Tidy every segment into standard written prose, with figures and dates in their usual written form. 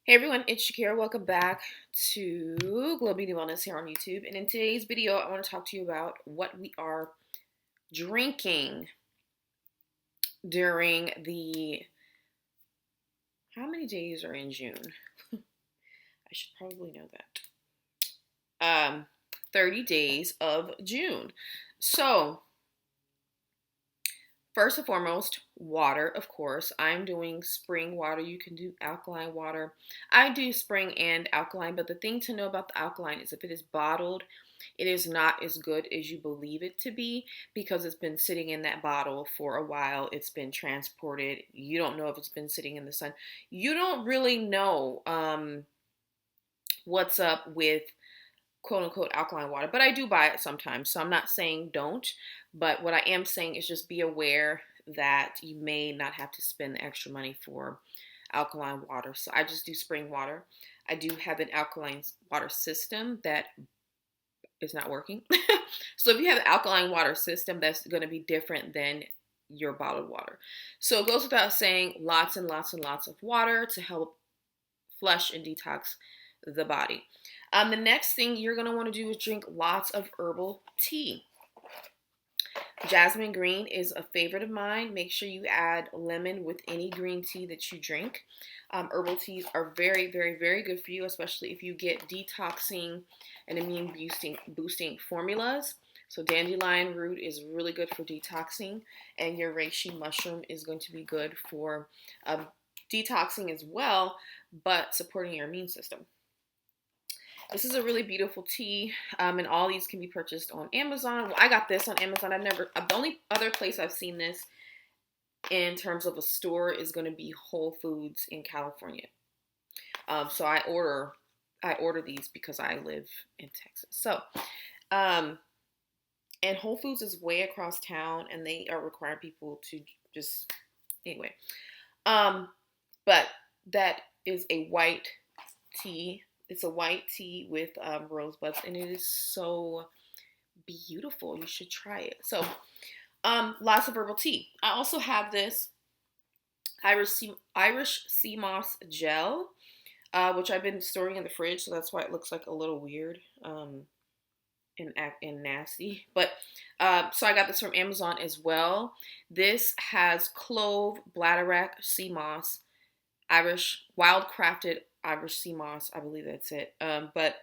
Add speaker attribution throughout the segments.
Speaker 1: Hey everyone, it's Shakira. Welcome back to Glow Beauty Wellness here on YouTube. And in today's video, I want to talk to you about what we are drinking during how many days are in June? I should probably know that. 30 days of June. So, first and foremost, water, of course. I'm doing spring water. You can do alkaline water. I do spring and alkaline, but the thing to know about the alkaline is if it is bottled, it is not as good as you believe it to be because it's been sitting in that bottle for a while. It's been transported. You don't know if it's been sitting in the sun. You don't really know what's up with quote unquote alkaline water, but I do buy it sometimes. So I'm not saying don't, but what I am saying is just be aware that you may not have to spend the extra money for alkaline water. So I just do spring water. I do have an alkaline water system that is not working. So if you have an alkaline water system, that's going to be different than your bottled water. So it goes without saying, lots and lots and lots of water to help flush and detox the body. The next thing you're going to want to do is drink lots of herbal tea. Jasmine green is a favorite of mine. Make sure you add lemon with any green tea that you drink. Herbal teas are very, very, very good for you, especially if you get detoxing and immune boosting formulas. So dandelion root is really good for detoxing, and your reishi mushroom is going to be good for detoxing as well, but supporting your immune system. This is a really beautiful tea, and all these can be purchased on Amazon. Well, I got this on Amazon. The only other place I've seen this in terms of a store is going to be Whole Foods in California. So I order these because I live in Texas. So, and Whole Foods is way across town, and they are requiring people to just anyway. But that is a white tea. It's a white tea with rosebuds, and it is so beautiful. You should try it. So, lots of herbal tea. I also have this Irish sea moss gel, which I've been storing in the fridge, so that's why it looks like a little weird and nasty. But so I got this from Amazon as well. This has clove, bladderwrack, sea moss, Irish wild crafted Irish sea moss, I believe that's it. But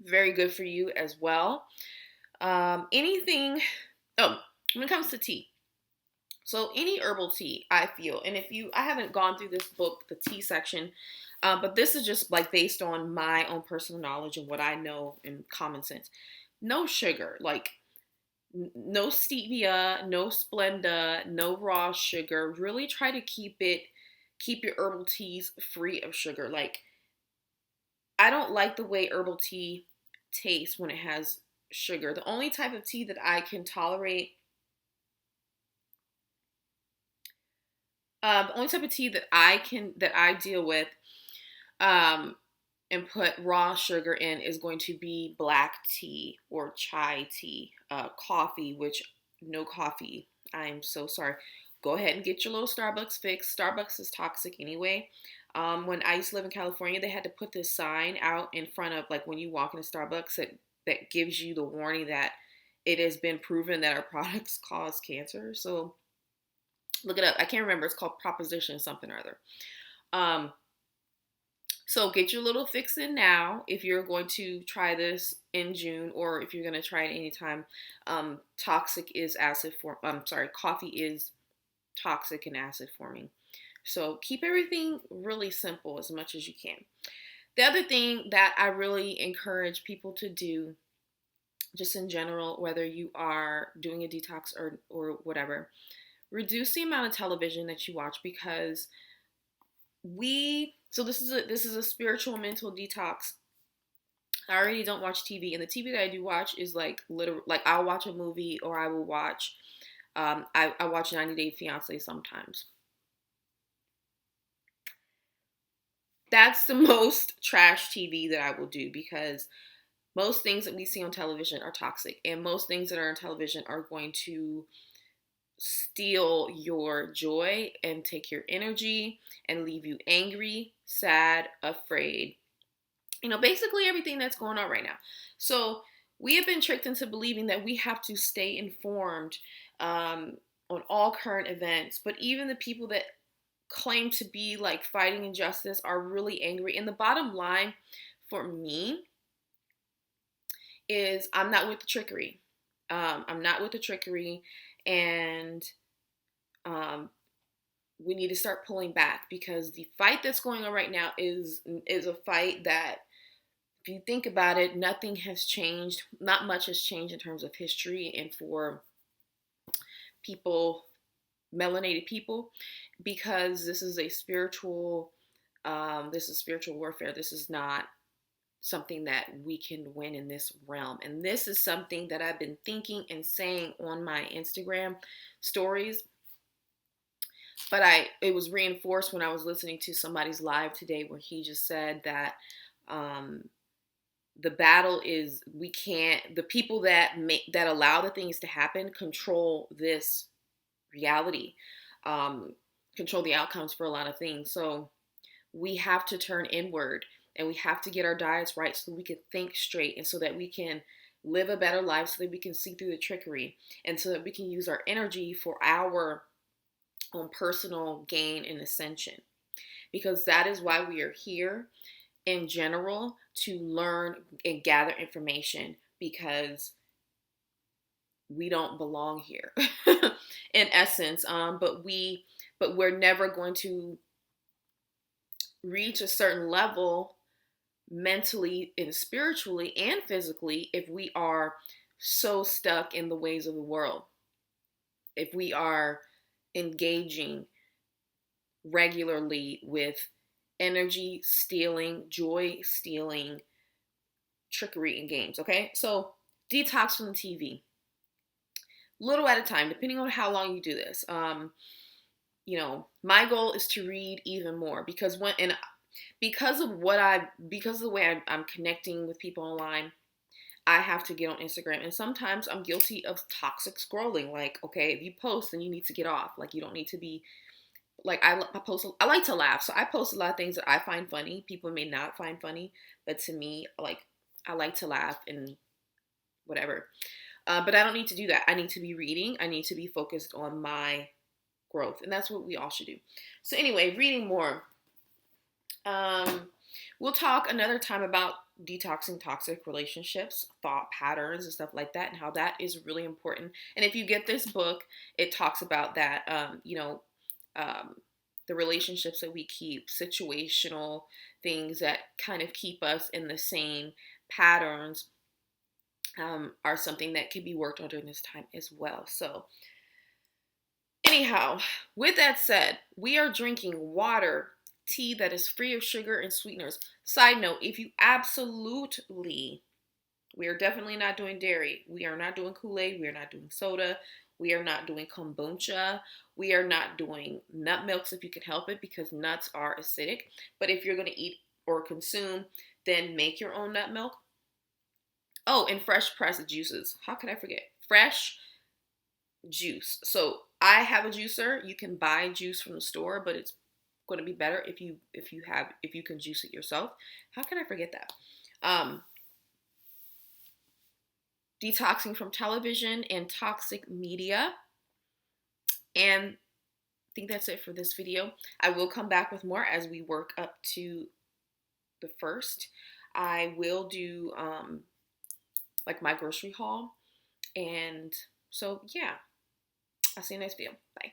Speaker 1: very good for you as well. Anything, when it comes to tea. So any herbal tea, I feel, and I haven't gone through this book, the tea section, but this is just like based on my own personal knowledge and what I know and common sense. No sugar, like no stevia, no Splenda, no raw sugar. Really try to keep your herbal teas free of sugar. Like, I don't like the way herbal tea tastes when it has sugar. The only type of tea that I can tolerate, the only type of tea that I deal with, and put raw sugar in is going to be black tea or chai tea. Coffee, which no coffee. I'm so sorry. Go ahead and get your little Starbucks fix. Starbucks is toxic anyway. When I used to live in California, they had to put this sign out in front of, like, when you walk into Starbucks that gives you the warning that it has been proven that our products cause cancer. So look it up. I can't remember. It's called Proposition something or other. So get your little fix in now if you're going to try this in June, or if you're going to try it anytime. Coffee is toxic and acid forming. So keep everything really simple as much as you can. The other thing that I really encourage people to do, just in general, whether you are doing a detox or whatever, reduce the amount of television that you watch, because this is a spiritual mental detox. I already don't watch TV, and the TV that I do watch is like I'll watch a movie, or I will watch I watch 90 Day Fiance sometimes. That's the most trash TV that I will do, because most things that we see on television are toxic, and most things that are on television are going to steal your joy and take your energy and leave you angry, sad, afraid. Basically everything that's going on right now. So we have been tricked into believing that we have to stay informed on all current events. But even the people that claim to be like fighting injustice are really angry. And the bottom line for me is I'm not with the trickery. I'm not with the trickery, and we need to start pulling back, because the fight that's going on right now is a fight that, if you think about it, nothing has changed. Not much has changed in terms of history, and for people, melanated people, because this is spiritual warfare. This is not something that we can win in this realm. And this is something that I've been thinking and saying on my Instagram stories. But it was reinforced when I was listening to somebody's live today, where he just said that the battle is, the people that allow the things to happen control this reality, control the outcomes for a lot of things. So we have to turn inward, and we have to get our diets right so we can think straight, and so that we can live a better life, so that we can see through the trickery, and so that we can use our energy for our own personal gain and ascension. Because that is why we are here in general, to learn and gather information, because we don't belong here in essence. But we're never going to reach a certain level mentally and spiritually and physically if we are so stuck in the ways of the world. If we are engaging regularly with energy stealing, joy stealing, trickery and games. Okay, so detox from the TV, little at a time, depending on how long you do this. My goal is to read even more, because because of the way I'm connecting with people online, I have to get on Instagram, and sometimes I'm guilty of toxic scrolling. Like, okay, if you post, then you need to get off. Like, you don't need to be like, I like to laugh, so I post a lot of things that I find funny. People may not find funny, but to me, like, I like to laugh and whatever. But I don't need to do that. I need to be reading. I need to be focused on my growth, and that's what we all should do. So anyway, reading more. We'll talk another time about detoxing toxic relationships, thought patterns, and stuff like that, and how that is really important. And if you get this book, it talks about that. The relationships that we keep, situational things that kind of keep us in the same patterns, are something that can be worked on during this time as well. So anyhow, with that said, we are drinking water, tea that is free of sugar and sweeteners. Side note, we are definitely not doing dairy. We are not doing Kool-Aid. We are not doing soda. We are not doing kombucha. We are not doing nut milks if you can help it, because nuts are acidic. But if you're going to eat or consume, then make your own nut milk. Oh, and fresh pressed juices. How could I forget? Fresh juice. So I have a juicer. You can buy juice from the store, but it's going to be better if you can juice it yourself. How can I forget that? Detoxing from television and toxic media. And I think that's it for this video. I will come back with more as we work up to the 1st. I will do like my grocery haul. And so yeah, I'll see you in the next video. Bye.